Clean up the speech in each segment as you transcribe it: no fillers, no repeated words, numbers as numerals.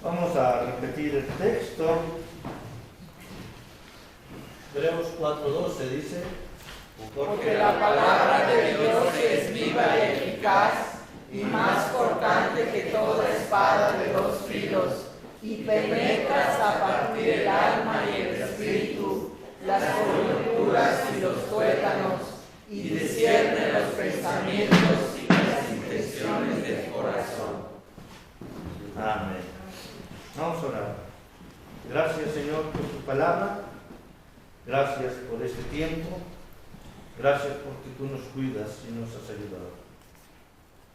Vamos a repetir el texto. Hebreos 4:12 dice: porque la palabra de Dios es viva y eficaz y más cortante que toda espada de dos filos, y penetra hasta partir el alma y el espíritu, las coyunturas y los tuétanos, y discierne los pensamientos y las intenciones del corazón. Amén. Vamos a orar. Gracias, Señor, por tu palabra. Gracias por este tiempo. Gracias porque tú nos cuidas y nos has ayudado.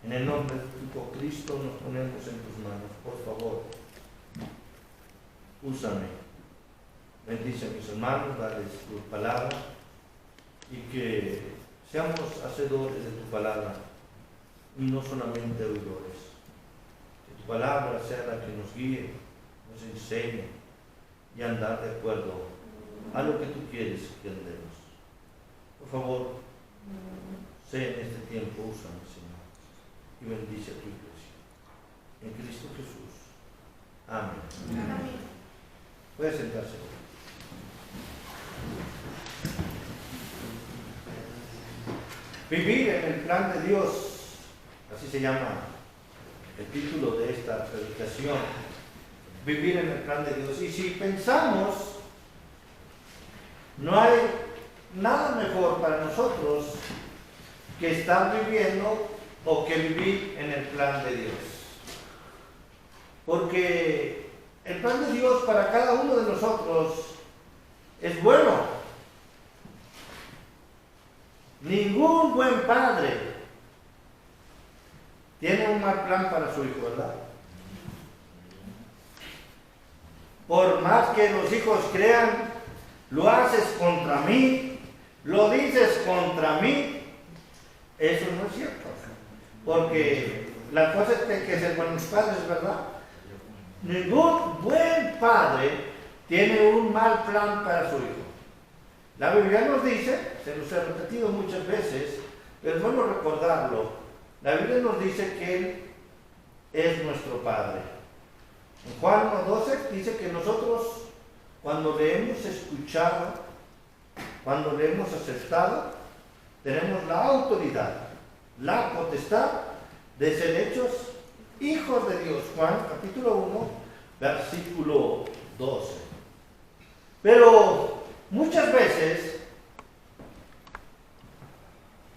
En el nombre de tu Hijo Cristo nos ponemos en tus manos. Por favor, úsame. Bendice a mis hermanos, dales tu palabra y que seamos hacedores de tu palabra y no solamente oidores. Que tu palabra sea la que nos guíe, nos enseñe y andar de acuerdo a lo que tú quieres que andemos. Por favor, sé en este tiempo, úsame, Señor, y bendice a tu iglesia. En Cristo Jesús. Amén. Amén. Puede sentarse. Vivir en el plan de Dios, así se llama el título de esta predicación. Vivir en el plan de Dios. Y si pensamos, no hay nada mejor para nosotros que estar viviendo o que vivir en el plan de Dios. Porque el plan de Dios para cada uno de nosotros es bueno. Ningún buen padre tiene un mal plan para su hijo, ¿verdad? Por más que los hijos crean, lo haces contra mí, lo dices contra mí, eso no es cierto. Porque la cosa es que hay que ser buenos padres, ¿verdad? Ningún buen padre tiene un mal plan para su hijo. La Biblia nos dice, se los he repetido muchas veces, pero es bueno recordarlo. La Biblia nos dice que Él es nuestro Padre. En Juan 1:12 dice que nosotros, cuando le hemos escuchado, cuando le hemos aceptado, tenemos la autoridad, la potestad de ser hechos hijos de Dios. Juan capítulo 1, versículo 12. Pero muchas veces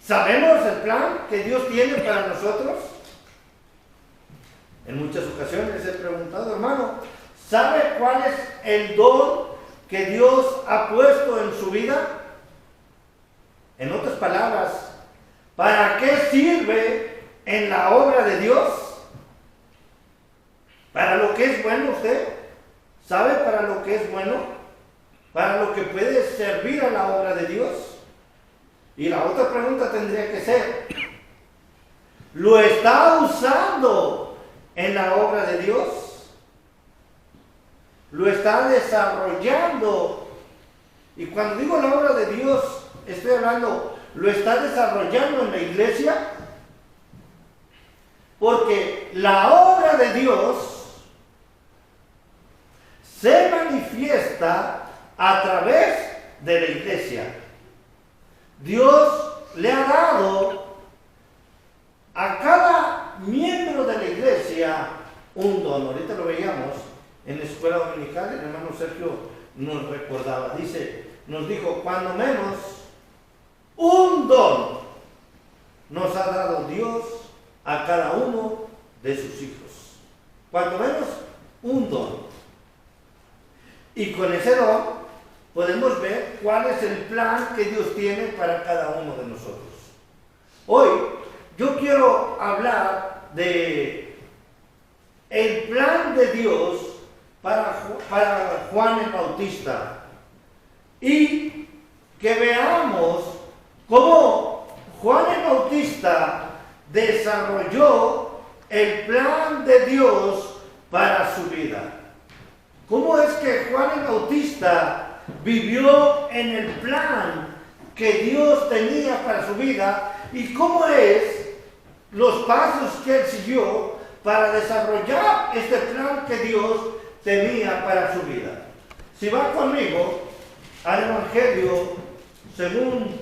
sabemos el plan que Dios tiene para nosotros. En muchas ocasiones he preguntado, hermano, ¿sabe cuál es el don que Dios ha puesto en su vida? En otras palabras, ¿para qué sirve en la obra de Dios? ¿Para lo que es bueno usted? ¿Sabe para lo que es bueno? ¿Para lo que puede servir a la obra de Dios? Y la otra pregunta tendría que ser, ¿lo está usando en la obra de Dios? ¿Lo está desarrollando? Y cuando digo la obra de Dios, estoy hablando, ¿lo está desarrollando en la iglesia? Porque la obra de Dios se manifiesta a través de la iglesia. Dios le ha dado a cada miembro de la iglesia un don. Ahorita lo veíamos en la escuela dominical, el hermano Sergio nos recordaba, nos dijo, cuando menos un don nos ha dado Dios a cada uno de sus hijos. Cuando menos un don. Y con ese don podemos ver cuál es el plan que Dios tiene para cada uno de nosotros. Hoy yo quiero hablar de el plan de Dios para Juan el Bautista y que veamos cómo Juan el Bautista desarrolló el plan de Dios para su vida. ¿Cómo es que Juan el Bautista vivió en el plan que Dios tenía para su vida y cómo es los pasos que él siguió para desarrollar este plan que Dios tenía para su vida. Si va conmigo al Evangelio según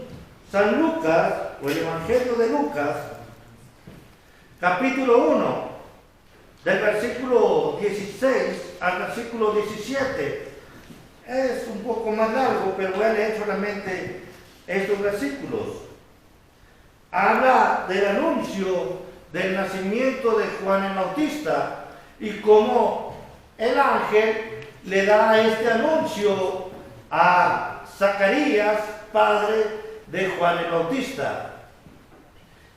San Lucas, o el Evangelio de Lucas, capítulo 1, del versículo 16 al versículo 17. Es un poco más largo, pero voy a leer solamente estos versículos. Habla del anuncio del nacimiento de Juan el Bautista y cómo el ángel le da este anuncio a Zacarías, padre de Juan el Bautista.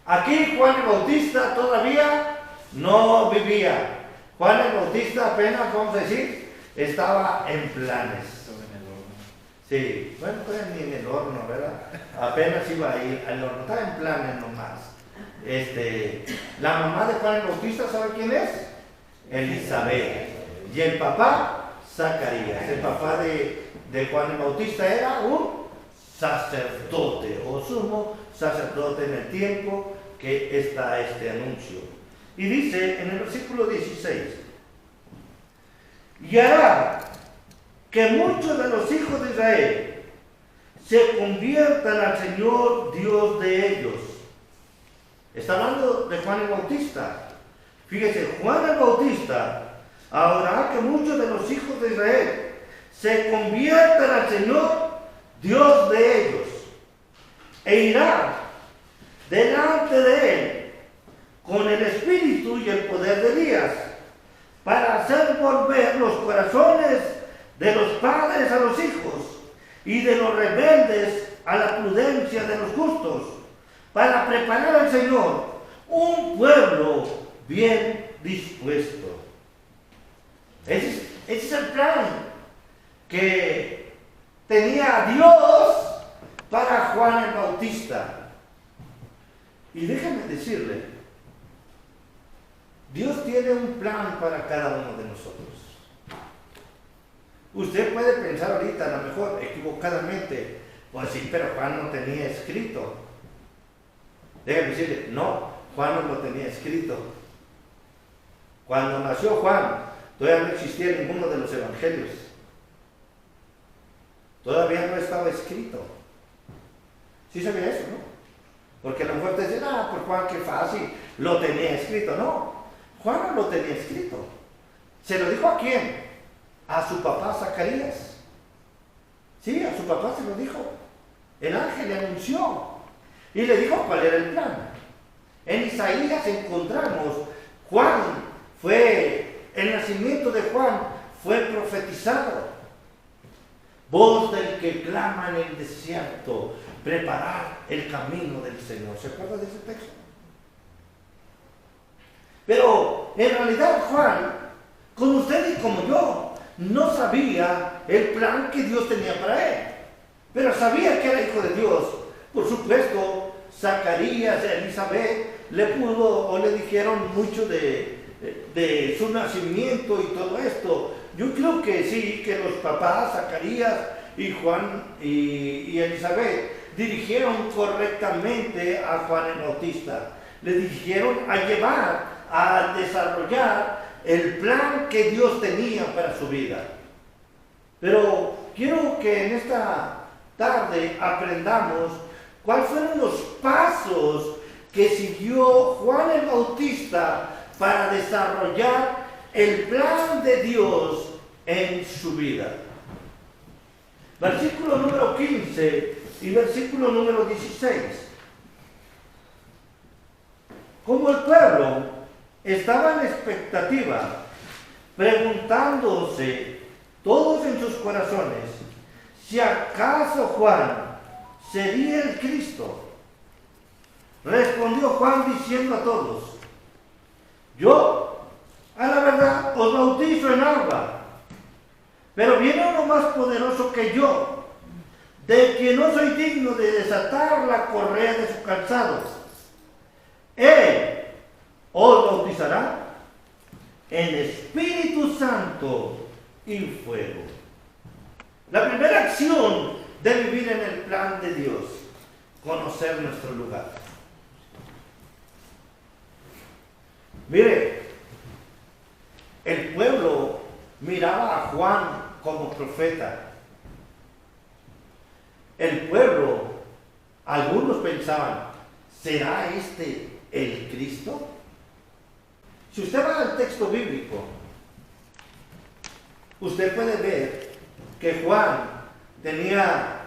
Aquí Juan el Bautista todavía no vivía. Juan el Bautista apenas, vamos a decir, estaba en planes. Sí, bueno, todavía ni en el horno, ¿verdad? Apenas iba a ir al horno, estaba en planes nomás. La mamá de Juan el Bautista, ¿sabe quién es? Elizabeth. Y el papá, Zacarías. El papá de Juan el Bautista era un sacerdote o sumo sacerdote en el tiempo que está este anuncio. Y dice en el versículo 16: y hará que muchos de los hijos de Israel se conviertan al Señor Dios de ellos. Está hablando de Juan el Bautista. Fíjese, Juan el Bautista hará que muchos de los hijos de Israel se conviertan al Señor Dios de ellos, e irá delante de él con el espíritu y el poder de Elías, para hacer volver los corazones de los padres a los hijos y de los rebeldes a la prudencia de los justos, para preparar al Señor un pueblo bien dispuesto. Ese es el plan que tenía Dios para Juan el Bautista. Y déjenme decirle, Dios tiene un plan para cada uno de nosotros. Usted puede pensar ahorita, a lo mejor equivocadamente, pues sí, pero Juan no tenía escrito. Déjenme decirle, no, Juan no lo tenía escrito. Cuando nació Juan, todavía no existía ninguno de los evangelios. Todavía no estaba escrito. ¿Sí sabía eso, no? Porque a lo mejor te dicen, pues Juan, qué fácil, lo tenía escrito. No, Juan no lo tenía escrito. ¿Se lo dijo a quién? A su papá Zacarías. Sí, a su papá se lo dijo. El ángel le anunció y le dijo cuál era el plan. En Isaías encontramos, el nacimiento de Juan fue profetizado. Voz del que clama en el desierto, preparar el camino del Señor. ¿Se acuerda de ese texto? Pero en realidad Juan, como usted y como yo, no sabía el plan que Dios tenía para él. Pero sabía que era hijo de Dios. Por supuesto, Zacarías y Elizabeth le dijeron mucho de su nacimiento y todo esto. Yo creo que sí, que los papás, Zacarías y Juan y Elizabeth, dirigieron correctamente a Juan el Bautista. Le dirigieron a llevar, a desarrollar el plan que Dios tenía para su vida. Pero quiero que en esta tarde aprendamos cuáles fueron los pasos que siguió Juan el Bautista para desarrollar el plan de Dios en su vida. Versículo número 15 y versículo número 16. Como el pueblo estaba en expectativa, preguntándose todos en sus corazones si acaso Juan sería el Cristo, respondió Juan diciendo a todos: yo, a la verdad, os bautizo en agua, pero viene uno más poderoso que yo, de quien no soy digno de desatar la correa de su calzado. Él os bautizará en Espíritu Santo y fuego. La primera acción de vivir en el plan de Dios, conocer nuestro lugar. Mire, miraba a Juan como profeta. El pueblo, algunos pensaban, ¿será este el Cristo? Si usted va al texto bíblico, usted puede ver que Juan tenía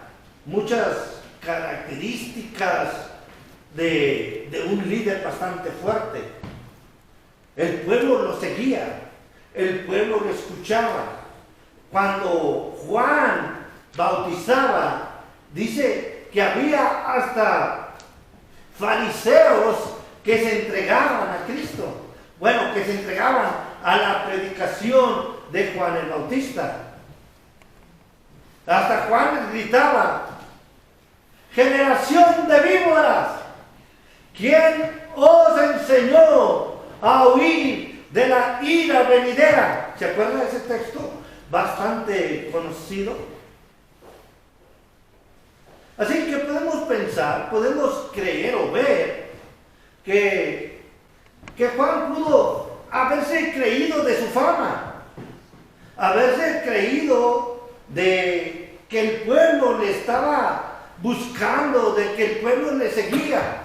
muchas características de un líder bastante fuerte. El pueblo lo seguía, el pueblo lo escuchaba. Cuando Juan bautizaba, dice que había hasta fariseos que se entregaban a Cristo. Bueno, que se entregaban a la predicación de Juan el Bautista. Hasta Juan gritaba: generación de víboras, ¿quién os enseñó a huir de la ira venidera? ¿Se acuerda de ese texto? Bastante conocido. Así que podemos pensar, podemos creer o ver que Juan pudo haberse creído de su fama, haberse creído de que el pueblo le estaba buscando, de que el pueblo le seguía.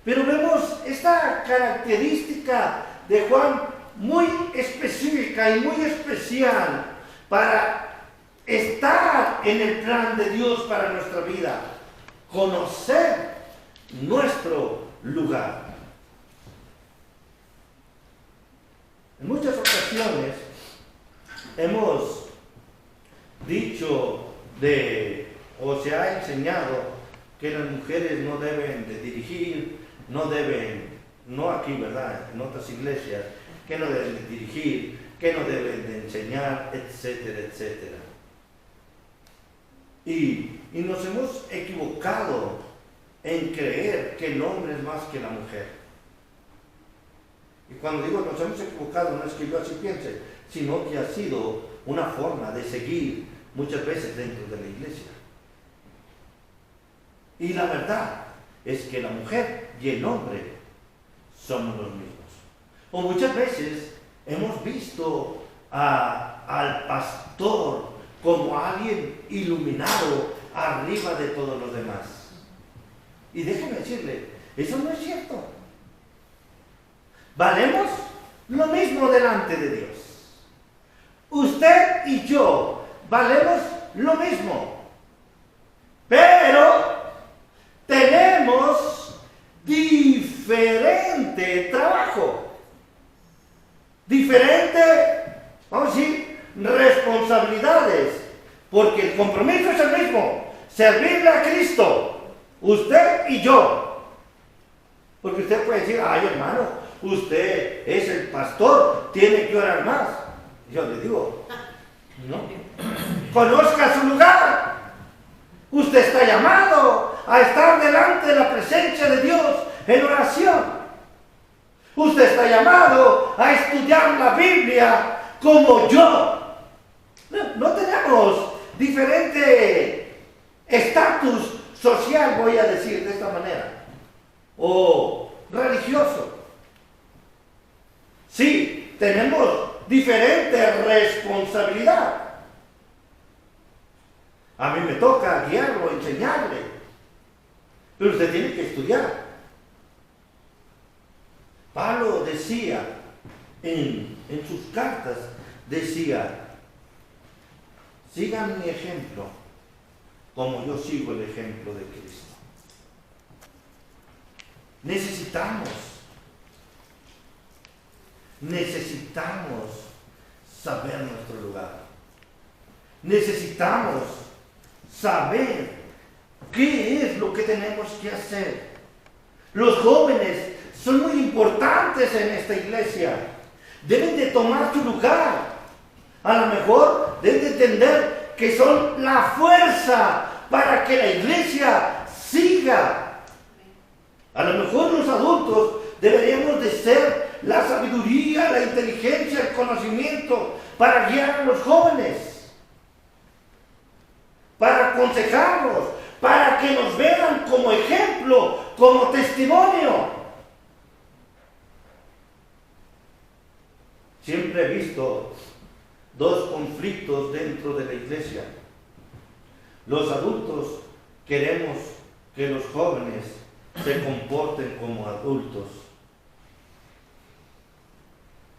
Pero vemos esta característica de Juan muy específica y muy especial para estar en el plan de Dios para nuestra vida, conocer nuestro lugar. En muchas ocasiones hemos dicho o se ha enseñado que las mujeres no deben de dirigir, no aquí, ¿verdad?, en otras iglesias, que no deben de dirigir, que no deben de enseñar, etcétera, etcétera. Y nos hemos equivocado en creer que el hombre es más que la mujer. Y cuando digo nos hemos equivocado, no es que yo así piense, sino que ha sido una forma de seguir muchas veces dentro de la iglesia. Y la verdad es que la mujer y el hombre somos los mismos. O muchas veces hemos visto al pastor como alguien iluminado arriba de todos los demás. Y déjeme decirle, eso no es cierto. Valemos lo mismo delante de Dios. Usted y yo valemos lo mismo. Pero tenemos diferente trabajo. Diferente, vamos a decir, responsabilidades. Porque el compromiso es el mismo. Servirle a Cristo. Usted y yo. Porque usted puede decir, ay hermano, usted es el pastor, tiene que orar más. Yo le digo, no. Conozca su lugar. Usted está llamado a estar delante de la presencia de Dios en oración. Usted está llamado a estudiar la Biblia como yo. No tenemos diferente estatus social, voy a decir de esta manera, o religioso. Sí, tenemos diferente responsabilidad. A mí me toca guiarlo, enseñarle, pero usted tiene que estudiar. Pablo decía en sus cartas, decía, sigan mi ejemplo como yo sigo el ejemplo de Cristo. Necesitamos saber nuestro lugar. Necesitamos saber qué es lo que tenemos que hacer. Los jóvenes son muy importantes en esta iglesia. Deben de tomar su lugar. A lo mejor deben de entender que son la fuerza para que la iglesia siga. A lo mejor los adultos deberíamos de ser la sabiduría, la inteligencia, el conocimiento para guiar a los jóvenes, para aconsejarlos, para que nos vean como ejemplo, como testimonio. siempre he visto dos conflictos dentro de la iglesia. Los adultos queremos que los jóvenes se comporten como adultos.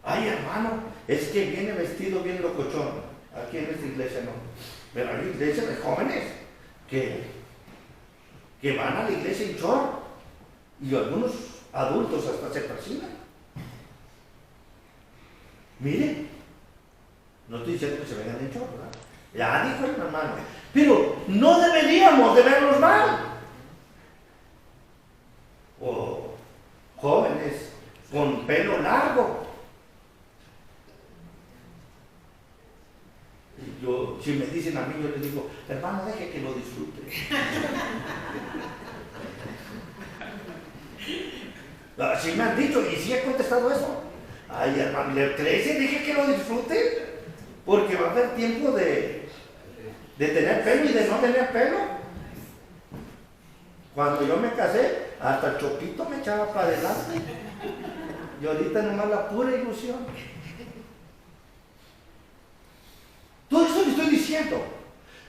Ay, hermano, es que viene vestido bien locochón. Aquí en esta iglesia no. Pero hay iglesias de jóvenes que van a la iglesia en short. Y algunos adultos hasta se persiguen. Mire, no estoy diciendo que se vengan en short, ¿verdad? Ya dijo el hermano. Pero no deberíamos de verlos mal. O jóvenes con pelo largo. Y yo, si me dicen a mí, yo les digo, hermano, deje que lo disfrute. Así me han dicho, y sí he contestado eso. Ay, hermano, ¿le crees? Dije que lo disfrute, porque va a haber tiempo de tener pelo y de no tener pelo. Cuando yo me casé, hasta el chopito me echaba para adelante. Y ahorita nomás la pura ilusión. Todo eso le estoy diciendo.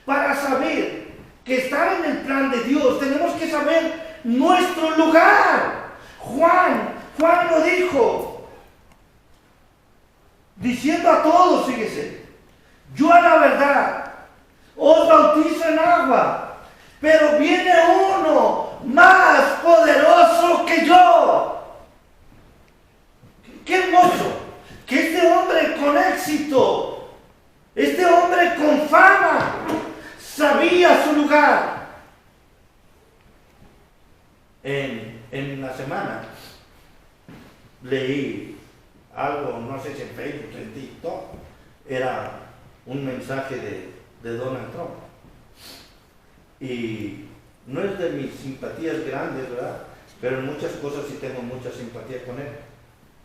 Para saber que estar en el plan de Dios, tenemos que saber nuestro lugar. Juan lo dijo, diciendo a todos, fíjese, yo a la verdad os bautizo en agua, pero viene uno más poderoso que yo. Qué hermoso, que este hombre con éxito, este hombre con fama, sabía su lugar. En la semana leí algo, no sé si en Facebook, en TikTok, era un mensaje de Donald Trump. Y no es de mis simpatías grandes, ¿verdad? Pero en muchas cosas sí tengo mucha simpatía con él.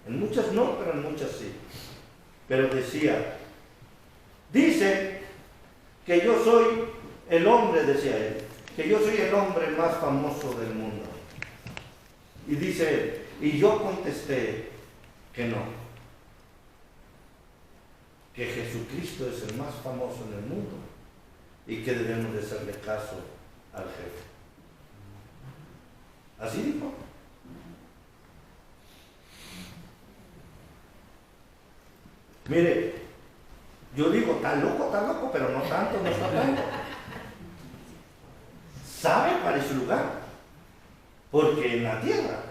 En muchas no, pero en muchas sí. Pero dice que yo soy el hombre, decía él, que yo soy el hombre más famoso del mundo. Y dice él, y yo contesté que no, que Jesucristo es el más famoso en el mundo y que debemos de hacerle caso al jefe. Así dijo. Mire, yo digo, está loco, pero no tanto, no está tanto. ¿Sabe cuál es su lugar? Porque en la tierra,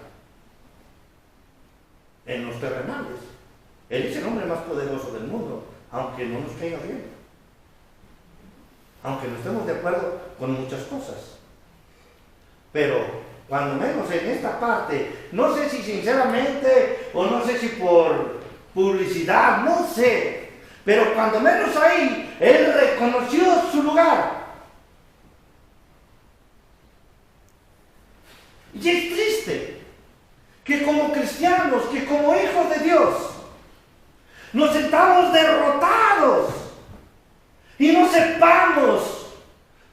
en los terrenales, Él es el hombre más poderoso del mundo, aunque no nos caiga bien, aunque no estemos de acuerdo con muchas cosas. Pero cuando menos en esta parte, no sé si sinceramente o no sé si por publicidad, no sé, pero cuando menos ahí, Él reconoció su lugar. Y es triste que como cristianos, que como hijos de Dios, nos sentamos derrotados y no sepamos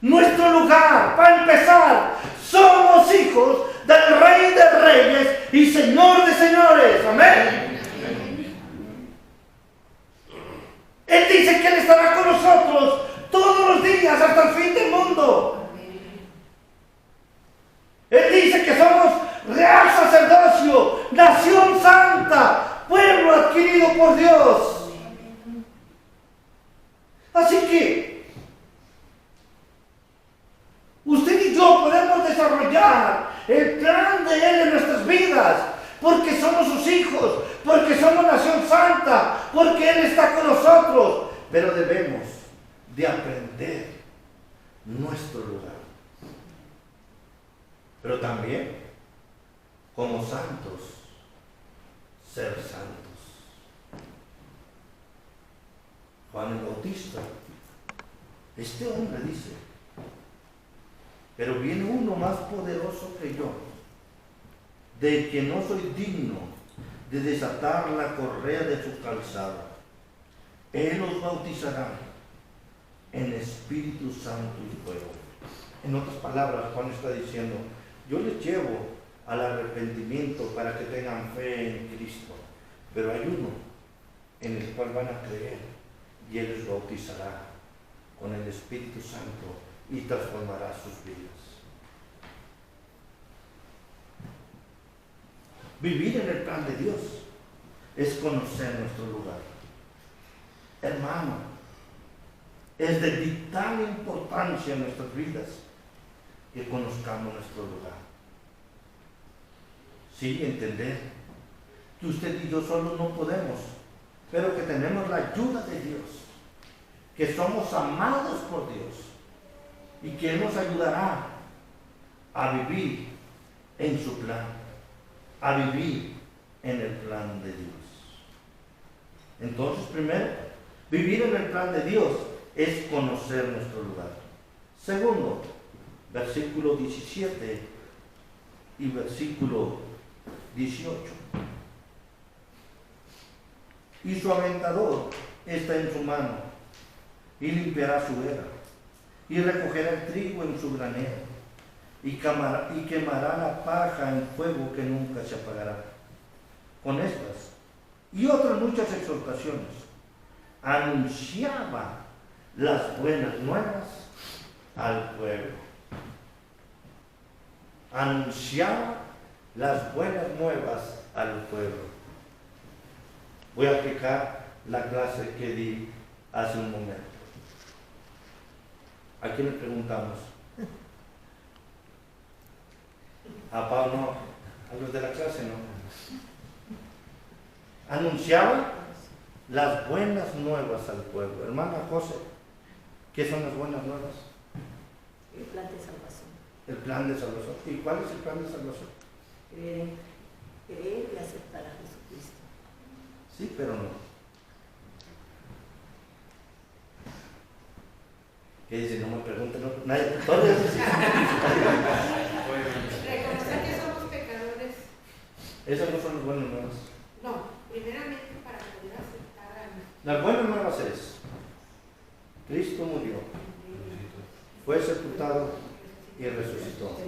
nuestro lugar. Para empezar, somos hijos del Rey de Reyes y Señor de Señores. Amén. Él dice que Él estará con nosotros todos los días hasta el fin del mundo. Él dice que somos real sacerdocio, nación santa, pueblo adquirido por Dios. Así que usted y yo podemos desarrollar el plan de Él en nuestras vidas, porque somos sus hijos, porque somos nación santa, porque Él está con nosotros. Pero debemos de aprender nuestro lugar. Pero también, como santos, ser santos. Juan el Bautista, este hombre dice, pero viene uno más poderoso que yo, de que no soy digno de desatar la correa de su calzada. Él os bautizará en Espíritu Santo y fuego. En otras palabras, Juan está diciendo, yo les llevo al arrepentimiento para que tengan fe en Cristo. Pero hay uno en el cual van a creer, y Él les bautizará con el Espíritu Santo y transformará sus vidas. Vivir en el plan de Dios es conocer nuestro lugar. Hermano, es de vital importancia en nuestras vidas que conozcamos nuestro lugar. Sí, entender que usted y yo solo no podemos, pero que tenemos la ayuda de Dios, que somos amados por Dios y que Él nos ayudará a vivir en su plan, a vivir en el plan de Dios. Entonces, primero, vivir en el plan de Dios es conocer nuestro lugar. Segundo, versículo 17 y versículo 18. Y su aventador está en su mano, y limpiará su era, y recogerá el trigo en su granero, y quemará la paja en fuego que nunca se apagará. Con estas y otras muchas exhortaciones, anunciaba las buenas nuevas al pueblo. Anunciaba las buenas nuevas al pueblo. Voy a aplicar la clase que di hace un momento. ¿A quién le preguntamos? A Pablo no, a los de la clase no. Anunciaba las buenas nuevas al pueblo. Hermana José, ¿qué son las buenas nuevas? El plan de salvación. El plan de salvación. ¿Y cuál es el plan de salvación? Creer y aceptar a Jesucristo. Sí, pero no. ¿Qué dice? No me pregunten, no. Nadie, todos Reconocer que somos pecadores. esas no son las buenas nuevas. No, primeramente para poder aceptar a nuestro. Las buenas nuevas es: Cristo murió, fue sepultado y resucitó.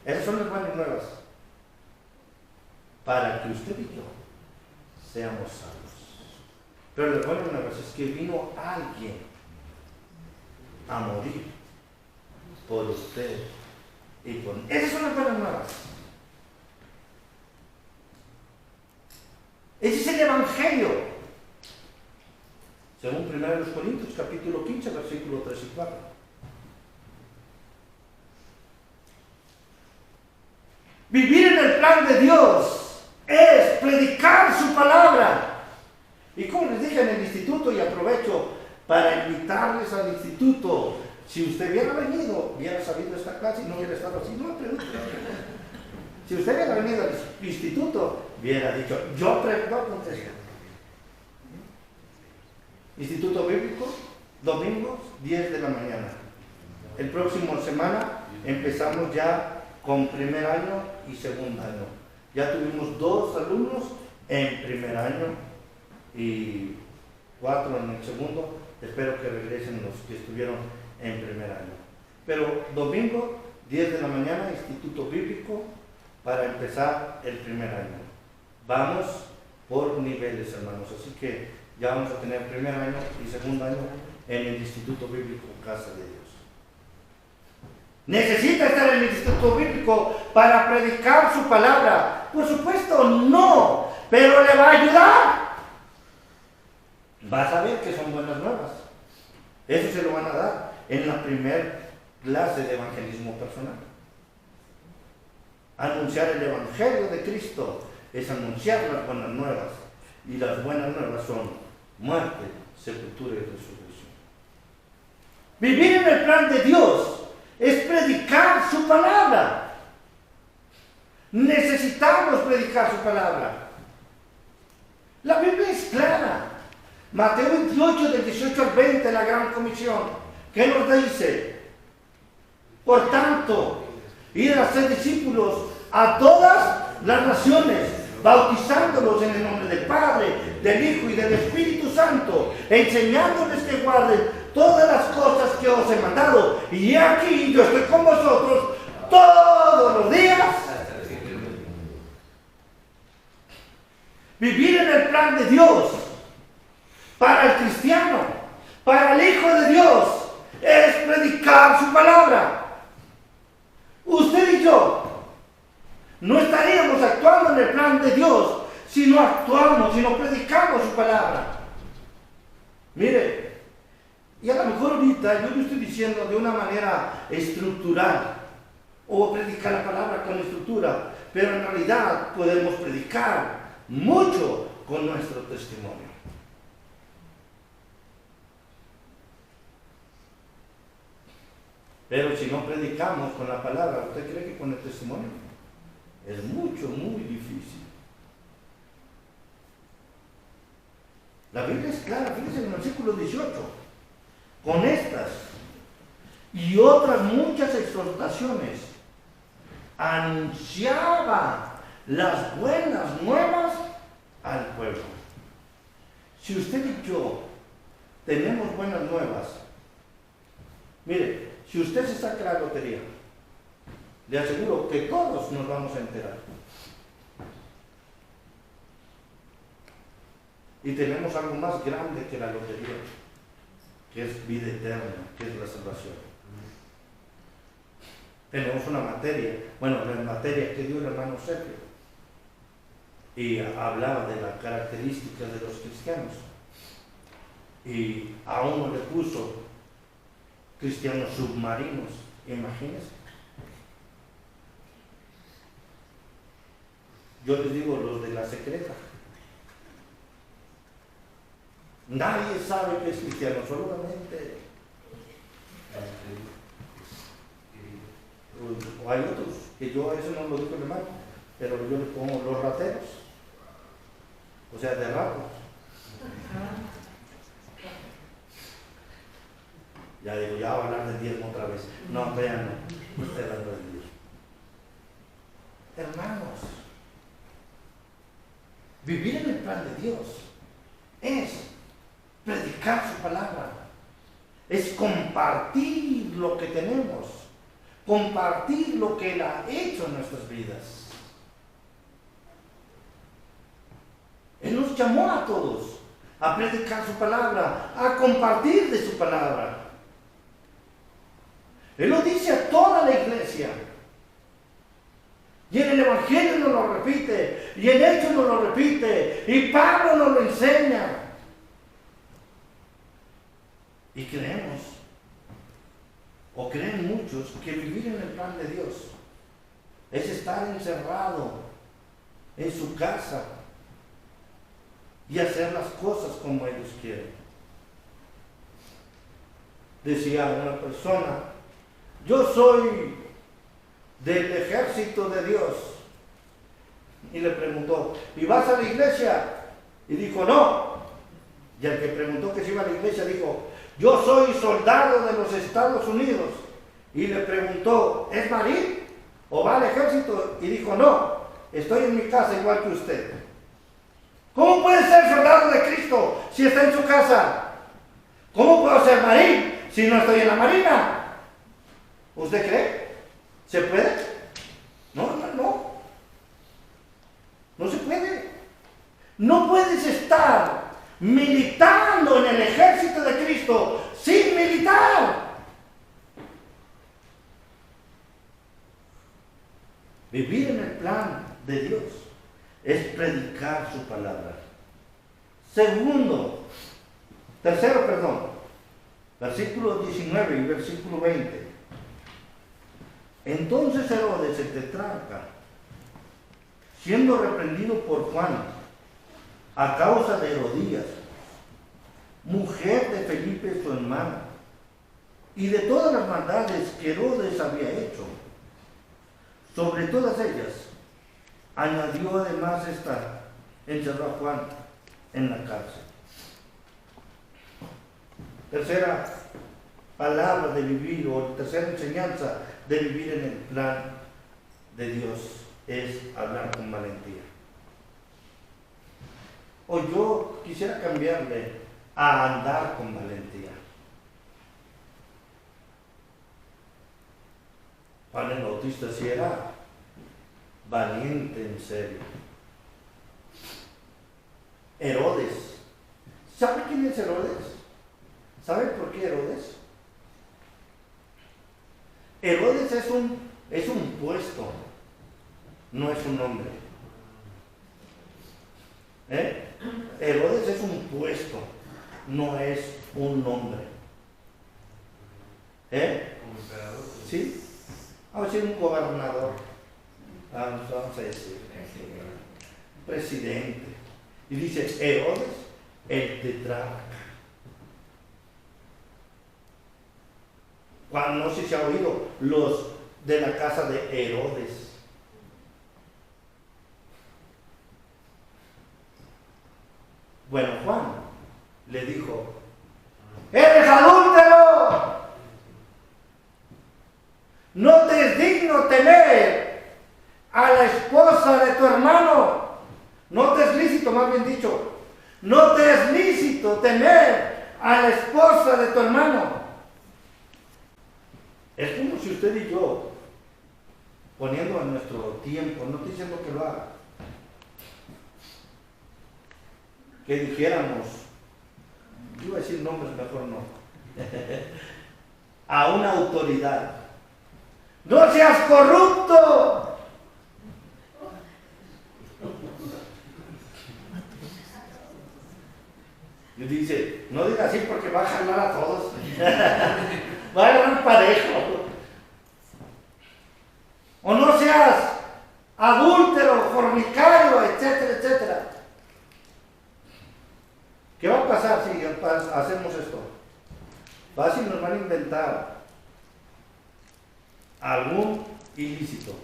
Esas son las buenas nuevas. Para que usted y yo seamos salvos. Pero las buenas nuevas es que vino alguien a morir por usted y por mí. Esas son las buenas nuevas. Ese es el Evangelio. Según 1 Corintios, capítulo 15, versículo 3 y 4. Vivir en el plan de Dios es predicar su palabra. Y como les dije en el instituto, y aprovecho para invitarles al instituto, si usted hubiera venido, hubiera sabido esta clase y no hubiera estado así, no me pregunte. Si usted hubiera venido al instituto, hubiera dicho, yo contesto. Instituto Bíblico, domingos, 10 de la mañana. El próximo semana empezamos ya con primer año y segundo año. Ya tuvimos 2 alumnos en primer año y 4 en el segundo. Espero que regresen los que estuvieron en primer año. Pero domingo, 10 de la mañana, Instituto Bíblico, para empezar el primer año. Vamos por niveles, hermanos. Así que ya vamos a tener primer año y segundo año en el Instituto Bíblico Casa de Dios. ¿Necesita estar en el Instituto Bíblico para predicar su palabra? Por supuesto, no, pero le va a ayudar. Va a saber que son buenas nuevas. Eso se lo van a dar en la primera clase de evangelismo personal. Anunciar el Evangelio de Cristo es anunciar las buenas nuevas. Y las buenas nuevas son muerte, sepultura y resurrección. Vivir en el plan de Dios es predicar su palabra. Necesitamos predicar su palabra. La Biblia es clara. Mateo 28, del 18 al 20, la gran comisión. ¿Qué nos dice? Por tanto, ir a ser discípulos a todas las naciones, bautizándolos en el nombre del Padre, del Hijo y del Espíritu Santo, enseñándoles que guarden todas las cosas que os he mandado. Y aquí yo estoy con vosotros todos los días. Vivir en el plan de Dios para el cristiano, para el Hijo de Dios, es predicar su palabra. Usted y yo no estaríamos actuando en el plan de Dios si no actuamos, si no predicamos su palabra. Mire, y a lo mejor ahorita yo lo estoy diciendo de una manera estructural, o predicar la palabra con estructura, pero en realidad podemos predicar mucho con nuestro testimonio. Pero si no predicamos con la palabra, ¿usted cree que con el testimonio? Es mucho, muy difícil. La Biblia es clara, fíjense en el versículo 18. Con estas y otras muchas exhortaciones, anunciaba las buenas nuevas al pueblo. Si usted y yo tenemos buenas nuevas, mire, si usted se saca la lotería, le aseguro que todos nos vamos a enterar. Y tenemos algo más grande que la lotería, que es vida eterna, que es la salvación. Tenemos una materia, bueno, la materia que dio el hermano Sergio, y hablaba de las características de los cristianos, y a uno le puso cristianos submarinos, imagínense. Yo les digo los de la secreta. Nadie sabe que es cristiano, solamente. O hay otros, que yo eso no lo digo de mal, pero yo le pongo los rateros, o sea, de ratos. Ya digo, ya voy a hablar del diezmo otra vez. No, vean, no estoy hablando del diezmo. Hermanos, vivir en el plan de Dios es predicar su palabra, es compartir lo que tenemos, compartir lo que Él ha hecho en nuestras vidas. Él nos llamó a todos a predicar su palabra, a compartir de su palabra. Él lo dice a toda la iglesia. Y en el Evangelio nos lo repite, y en Hechos nos lo repite, y Pablo nos lo enseña. Y creemos, o creen muchos, que vivir en el plan de Dios es estar encerrado en su casa y hacer las cosas como ellos quieren. Decía una persona, yo soy del ejército de Dios. Y le preguntó, ¿y vas a la iglesia? Y dijo, no. Y el que preguntó que si iba a la iglesia dijo, yo soy soldado de los Estados Unidos. Y le preguntó, ¿es marín o va al ejército? Y dijo, no, estoy en mi casa igual que usted. ¿Cómo puede ser soldado de Cristo si está en su casa? ¿Cómo puedo ser marín si no estoy en la marina? ¿Usted cree? ¿Se puede? No. No se puede. No puedes estar militando en el ejército de Cristo sin militar. Vivir en el plan de Dios es predicar su palabra. Tercero, versículo 19 y versículo 20. Entonces Herodes el tetrarca, siendo reprendido por Juan a causa de Herodías, mujer de Felipe su hermano, y de todas las maldades que Herodes había hecho, sobre todas ellas añadió además encerró a Juan en la cárcel. Tercera palabra de vivir, o tercera enseñanza de vivir en el plan de Dios, es hablar con valentía. O yo quisiera cambiarle a andar con valentía. Juan el Bautista sí era valiente en serio. Herodes ¿Sabe quién es Herodes? ¿Sabe por qué Herodes? Herodes es un puesto, no es un nombre. Herodes es un puesto, no es un nombre. Como emperador. ¿Sí? Vamos a decir un gobernador. Vamos a decir. Presidente. Y dice Herodes, el tetrarca. Cuando no sé si se ha oído los de la casa de Herodes. Bueno, Juan le dijo, ¡eres adúltero! No te es digno tener a la esposa de tu hermano. No te es lícito, más bien dicho, no te es lícito tener a la esposa de tu hermano. Es como si usted y yo, poniendo en nuestro tiempo, no estoy diciendo que lo haga, que dijéramos, yo iba a decir nombres, mejor no, a una autoridad, ¡no seas corrupto! Y dice, no diga así porque va a jalar a todos, va a agarrar parejo. O no seas adúltero, fornicario, etcétera, etcétera. ¿Qué va a pasar si hacemos esto? Fácil, nos van a inventar algún ilícito.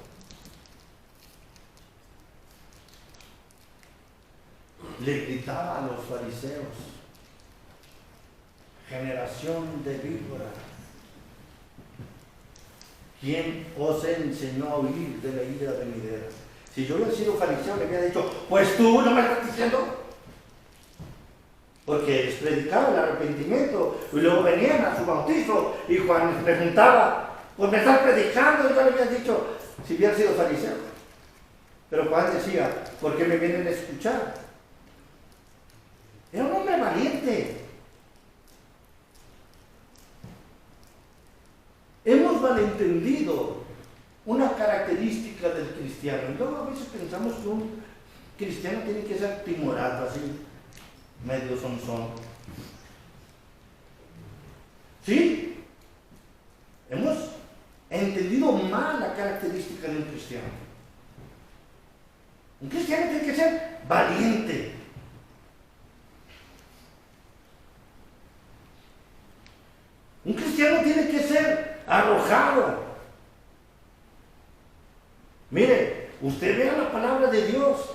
Le gritaba a los fariseos, generación de víboras, ¿quién os enseñó a huir de la ira venidera? Si yo hubiera sido fariseo, le había dicho, pues tú no me estás diciendo. Porque les predicaba el arrepentimiento y luego venían a su bautizo y Juan les preguntaba, pues me estás predicando, y yo le había dicho, si hubiera sido fariseo. Pero Juan decía, ¿por qué me vienen a escuchar? Era un hombre valiente. Hemos malentendido una característica del cristiano. Y luego a veces pensamos que un cristiano tiene que ser timorato, así, medio sonzón. ¿Sí? Hemos entendido mal la característica de un cristiano. Un cristiano tiene que ser valiente. Un cristiano tiene que ser arrojado. Mire, usted vea la palabra de Dios.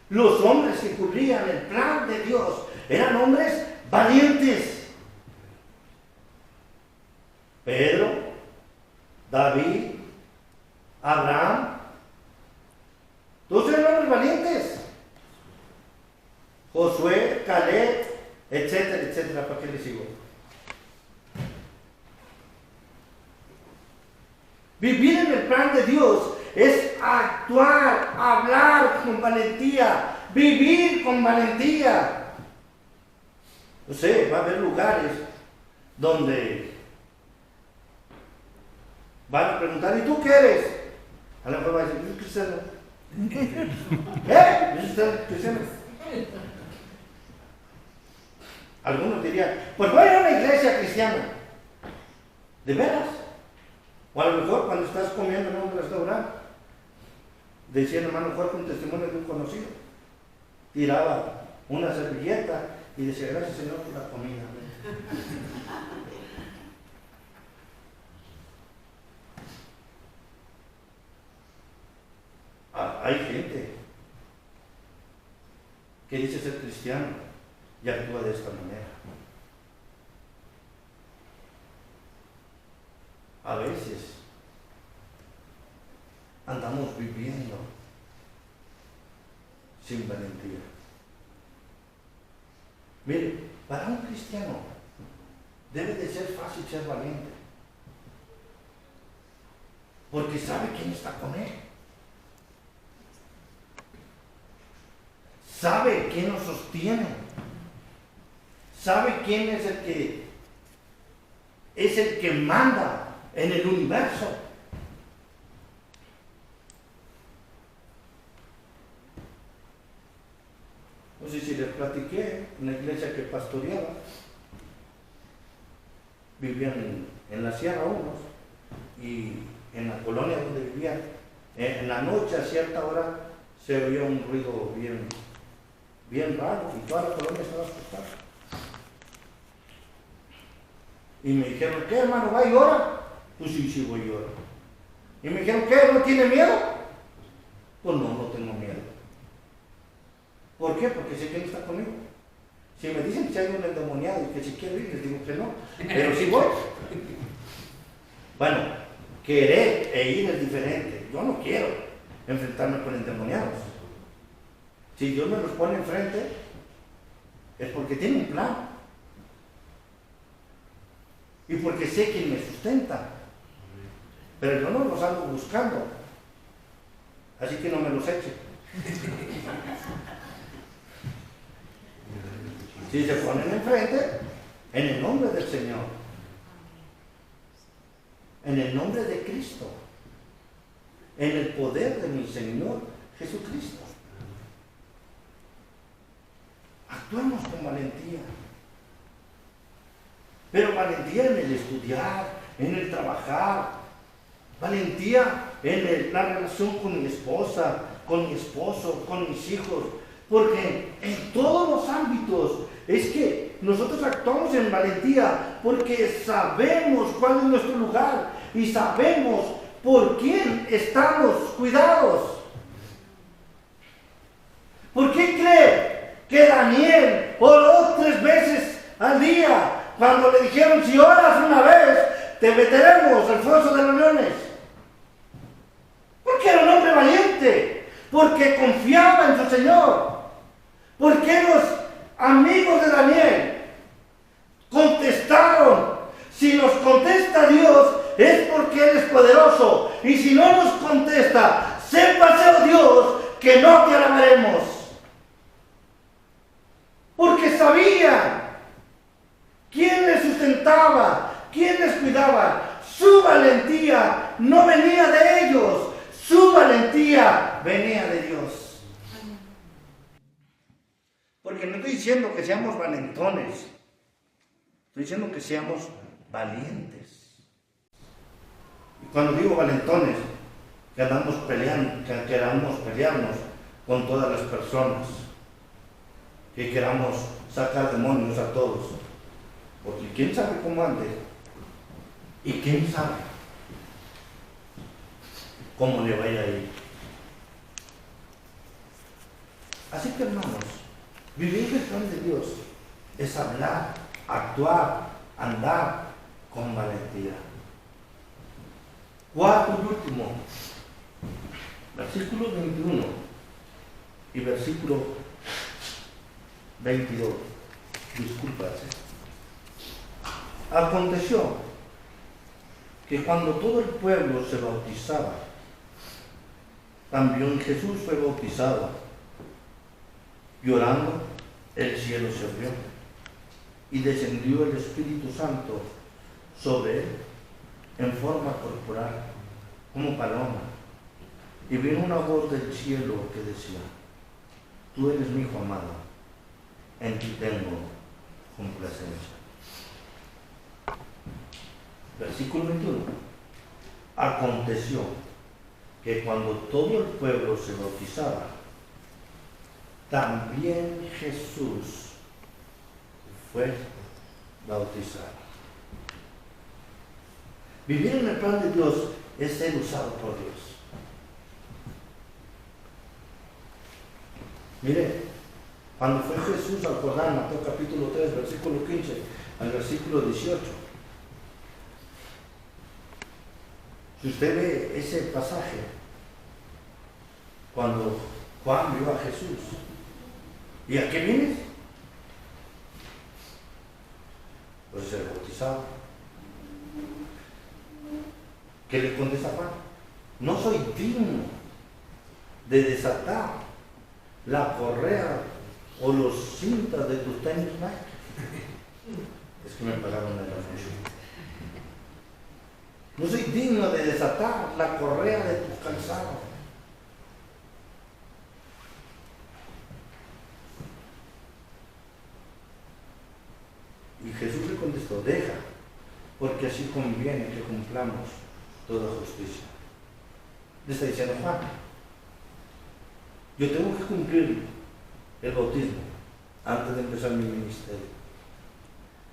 Los hombres que cubrían el plan de Dios eran hombres valientes. Pedro, David, Abraham, todos eran hombres valientes. Josué, Caleb, etcétera, etcétera. ¿Para qué les sigo? Vivir en el plan de Dios es actuar, hablar con valentía, vivir con valentía. No sé, va a haber lugares donde van a preguntar, ¿y tú qué eres? A lo mejor va a decir, yo soy cristiano. ¿Yo soy cristiano? Algunos dirían, pues voy a una iglesia cristiana. ¿De veras? O a lo mejor cuando estás comiendo en un restaurante, decía el hermano Jorge un testimonio de un conocido, tiraba una servilleta y decía, gracias Señor por la comida. Hay gente que dice ser cristiano y actúa de esta manera. A veces andamos viviendo sin valentía. Mire, para un cristiano debe de ser fácil ser valiente, porque sabe quién está con él. sabe quién nos sostiene, sabe quién es el que manda en el universo. No sé si les platiqué, una iglesia que pastoreaba, vivían en la sierra unos, y en la colonia donde vivían, en la noche a cierta hora se oía un ruido bien raro, y toda la colonia estaba asustada. Y me dijeron, ¿qué, hermano, va y ora? Pues sí, voy y oro. Y me dijeron, ¿qué, no tiene miedo? Pues no tengo miedo. ¿Por qué? Porque sé quién está conmigo. Si me dicen que si hay un endemoniado y que si quiero ir, les digo que no, pero sí voy. Bueno, querer e ir es diferente. Yo no quiero enfrentarme con endemoniados. Si Dios me los pone enfrente, es porque tiene un plan. Y porque sé quién me sustenta. Pero yo no los ando buscando. Así que no me los eche. Si se ponen enfrente, en el nombre del Señor, en el nombre de Cristo, en el poder de mi Señor Jesucristo, actuamos con valentía. Pero valentía en el estudiar, en el trabajar, valentía en la relación con mi esposa, con mi esposo, con mis hijos, porque en todos los ámbitos es que nosotros actuamos en valentía porque sabemos cuál es nuestro lugar y sabemos por quién estamos cuidados. ¿Por qué cree que Daniel oró 3 veces al día cuando le dijeron, si oras una vez, te meteremos al foso de los leones? Porque era un hombre valiente, porque confiaba en su Señor. Porque los amigos de Daniel contestaron, si nos contesta Dios es porque Él es poderoso, y si no nos contesta, sépase, oh Dios, que no te alabaremos. Porque sabían quién les sustentaba, quién les cuidaba. Su valentía no venía de ellos, su valentía venía de Dios. Porque no estoy diciendo que seamos valentones, estoy diciendo que seamos valientes. Y cuando digo valentones, que andamos peleando, que queramos pelearnos con todas las personas, que queramos sacar demonios a todos, porque quién sabe cómo ande, y quién sabe cómo le vaya a ir. Así que, hermanos, vivir el plan de Dios es hablar, actuar, andar con valentía. Cuarto y último, versículo 21 y versículo 22. Discúlpase. Aconteció que cuando todo el pueblo se bautizaba, también Jesús fue bautizado. Llorando, el cielo se abrió y descendió el Espíritu Santo sobre él en forma corporal, como paloma. Y vino una voz del cielo que decía, tú eres mi hijo amado, en ti tengo complacencia. Versículo 21. Aconteció que cuando todo el pueblo se bautizaba, también Jesús fue bautizado. Vivir en el plan de Dios es ser usado por Dios. Mire, cuando fue Jesús al Jordán, Mateo capítulo 3, versículo 15 al versículo 18. Si usted ve ese pasaje, cuando Juan vio a Jesús, ¿y a qué vienes? Pues ser bautizado. ¿Qué le contesta Juan? No soy digno de desatar la correa o los cintas de tus tenis Nike. Es que me pagaron el anuncio. No soy digno de desatar la correa de tus calzados. Y Jesús le contestó, deja, porque así conviene que cumplamos toda justicia. Le está diciendo Juan, yo tengo que cumplir el bautismo antes de empezar mi ministerio.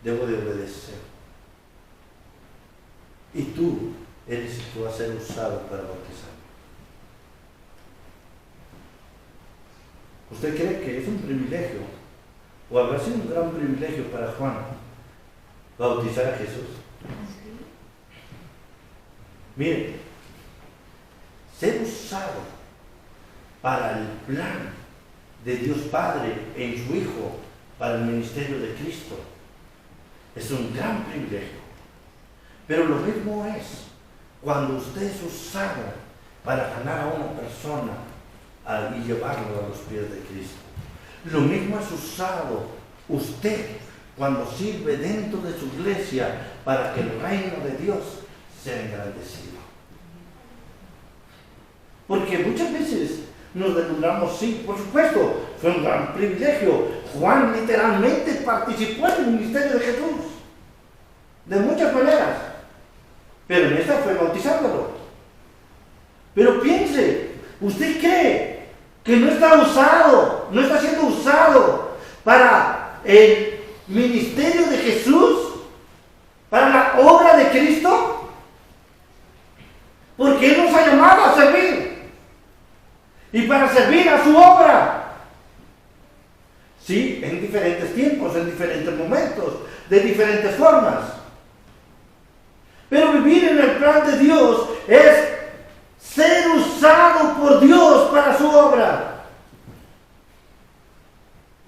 Debo de obedecer. Y tú eres el que va a ser usado para bautizar. ¿Usted cree que es un privilegio, o habrá sido un gran privilegio para Juan, bautizar a Jesús? Mire, ser usado para el plan de Dios Padre en su Hijo, para el ministerio de Cristo, es un gran privilegio. Pero lo mismo es cuando usted es usado para ganar a una persona y llevarlo a los pies de Cristo. Lo mismo es usado usted cuando sirve dentro de su iglesia para que el reino de Dios sea engrandecido. Porque muchas veces nos deslumbramos, sí, por supuesto, fue un gran privilegio. Juan literalmente participó en el ministerio de Jesús, de muchas maneras, pero en esta fue bautizándolo. Pero piense, ¿usted cree que no está usado, no está siendo usado para el ministerio de Jesús, para la obra de Cristo? Porque Él nos ha llamado a servir y para servir a su obra. Sí, en diferentes tiempos, en diferentes momentos, de diferentes formas. Pero vivir en el plan de Dios es ser usado por Dios para su obra.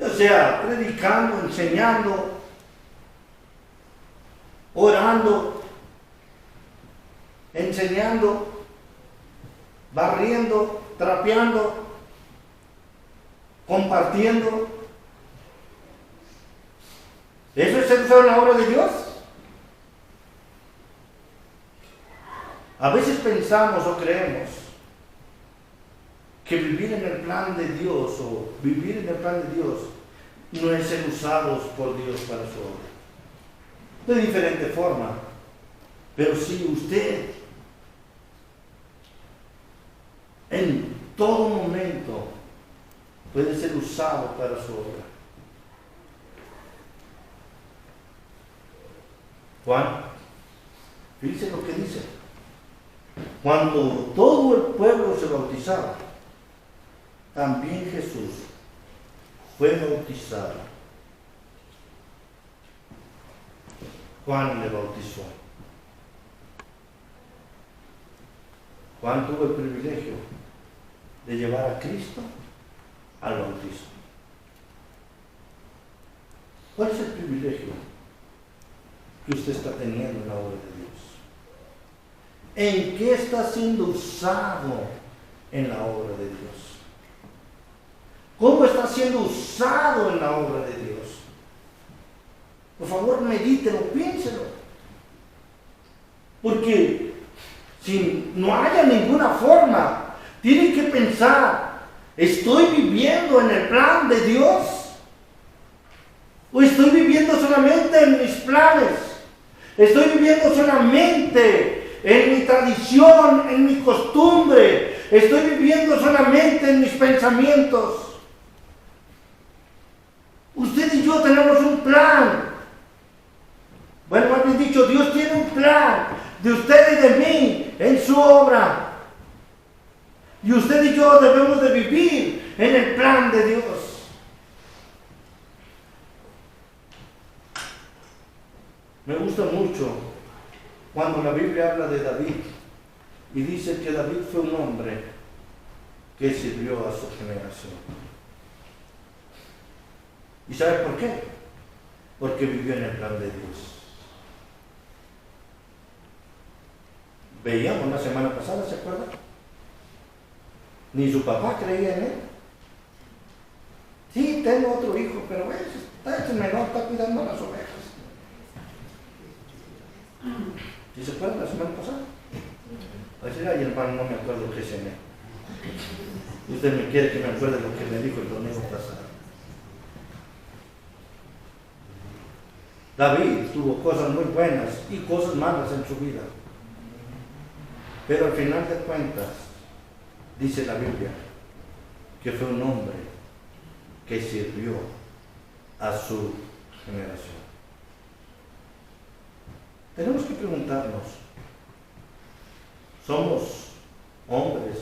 O sea, predicando, enseñando, orando, enseñando, barriendo, trapeando, compartiendo. ¿Eso es ser usado en la obra de Dios? A veces pensamos o creemos que vivir en el plan de Dios o vivir en el plan de Dios no es ser usados por Dios para su obra. De diferente forma. Pero si usted en todo momento puede ser usado para su obra. Juan, fíjense lo que dice. Cuando todo el pueblo se bautizaba, también Jesús fue bautizado. Juan le bautizó. Juan tuvo el privilegio de llevar a Cristo al bautismo. ¿Cuál es el privilegio que usted está teniendo en la obra de Dios? ¿En qué está siendo usado en la obra de Dios? ¿Cómo está siendo usado en la obra de Dios? Por favor, medítelo, piénselo. Porque si no haya ninguna forma, tiene que pensar, ¿estoy viviendo en el plan de Dios? ¿O estoy viviendo solamente en mis planes? ¿Estoy viviendo solamente en mi tradición, en mi costumbre? ¿Estoy viviendo solamente en mis pensamientos? Usted y yo tenemos un plan. Bueno, más bien dicho, Dios tiene un plan de usted y de mí en su obra. Y usted y yo debemos de vivir en el plan de Dios. Me gusta mucho cuando la Biblia habla de David y dice que David fue un hombre que sirvió a su generación. ¿Y sabe por qué? Porque vivió en el plan de Dios. Veíamos la semana pasada, ¿se acuerdan? Ni su papá creía en él. Sí, tengo otro hijo, pero está hecho menor, está cuidando las ovejas. ¿Sí se acuerdan la semana pasada? Así, ay, hermano, no me acuerdo qué cené. Usted me quiere que me acuerde lo que me dijo el domingo pasado. David tuvo cosas muy buenas y cosas malas en su vida. Pero al final de cuentas, dice la Biblia, que fue un hombre que sirvió a su generación. Tenemos que preguntarnos, ¿somos hombres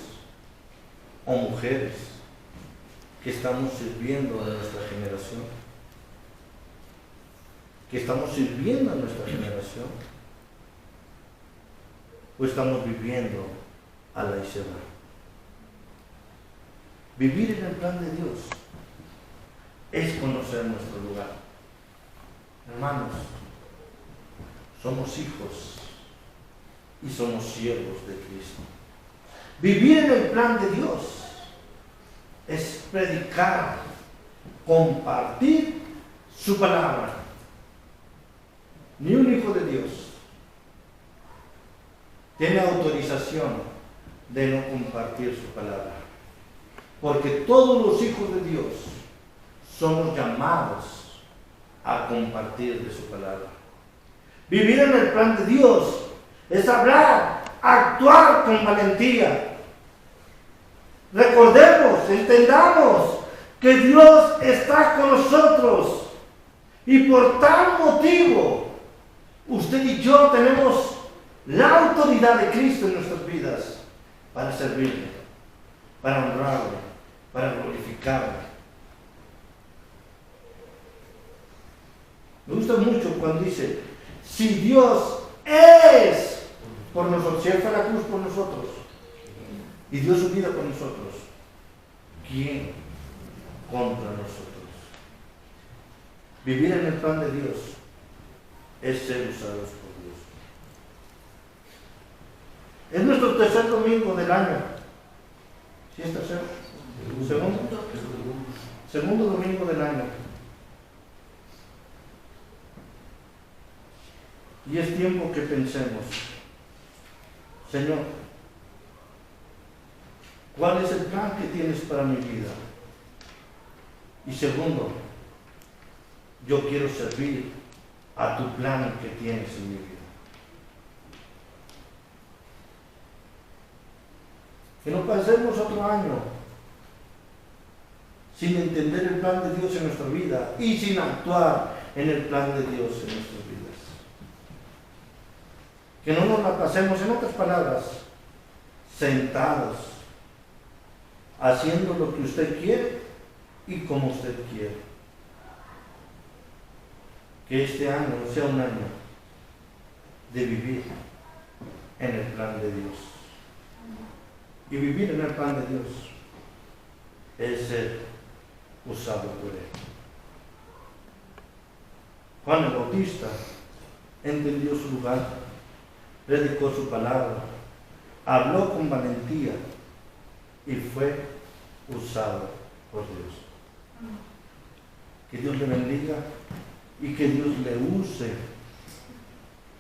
o mujeres que estamos sirviendo a nuestra generación? ¿Que estamos sirviendo a nuestra generación? ¿O estamos viviendo a la izquierda? Vivir en el plan de Dios es conocer nuestro lugar. Hermanos, somos hijos y somos siervos de Cristo. Vivir en el plan de Dios es predicar, compartir su palabra. Ni un hijo de Dios tiene autorización de no compartir su palabra, porque todos los hijos de Dios somos llamados a compartir de su palabra. Vivir en el plan de Dios es hablar, actuar con valentía. Recordemos, entendamos que Dios está con nosotros y por tal motivo usted y yo tenemos la autoridad de Cristo en nuestras vidas para servirle, para honrarle, para glorificarle. Me gusta mucho cuando dice, si Dios es por nosotros, si Él fue a la cruz por nosotros y dio su vida por nosotros, ¿quién contra nosotros? Vivir en el plan de Dios es ser usados por Dios. Es nuestro tercer domingo del año. ¿Sí es tercero? Segundo domingo del año. Y es tiempo que pensemos, Señor, ¿cuál es el plan que tienes para mi vida? Y segundo, yo quiero servir a tu plan que tienes en mi vida. Que no pasemos otro año sin entender el plan de Dios en nuestra vida y sin actuar en el plan de Dios en nuestras vidas. Que no nos la pasemos, en otras palabras, sentados, haciendo lo que usted quiere y como usted quiere. Que este año sea un año de vivir en el plan de Dios. Y vivir en el plan de Dios es ser usado por Él. Juan el Bautista entendió su lugar, predicó su palabra, habló con valentía y fue usado por Dios. Que Dios le bendiga y que Dios le use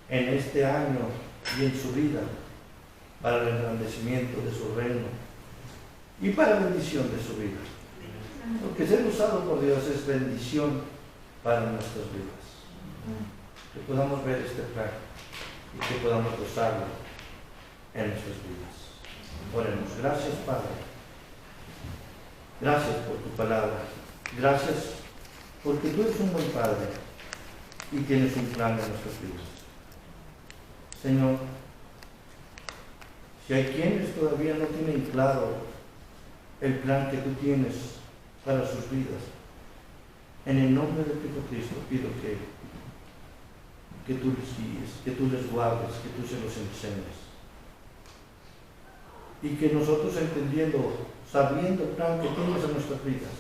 en este año y en su vida para el engrandecimiento de su reino y para la bendición de su vida. Porque ser usado por Dios es bendición para nuestras vidas. Que podamos ver este plan y que podamos gozarlo en nuestras vidas. Oremos. Gracias, Padre. Gracias por tu palabra. Gracias porque tú eres un buen Padre y tienes un plan en nuestras vidas. Señor, si hay quienes todavía no tienen claro el plan que tú tienes para sus vidas, en el nombre de Cristo pido que tú les guíes, que tú les guardes, que tú se los enseñes. Y que nosotros entendiendo, sabiendo el plan que tienes en nuestras vidas,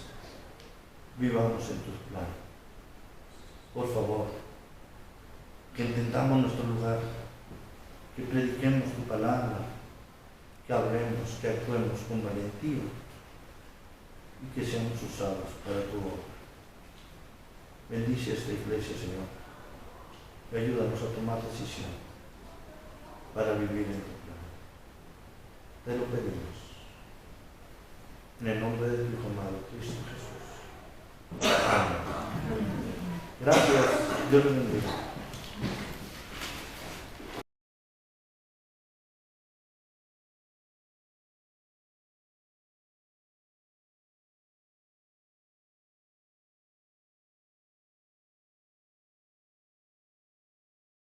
vivamos en tus planes. Por favor, que entendamos nuestro lugar, que prediquemos tu palabra, que hablemos, que actuemos con valentía y que seamos usados para tu obra. Bendice esta iglesia, Señor, y ayúdanos a tomar decisión para vivir en tu plan. Te lo pedimos. En el nombre de tu Hijo amado, Cristo Jesús. Amén. Gracias. Dios los bendiga.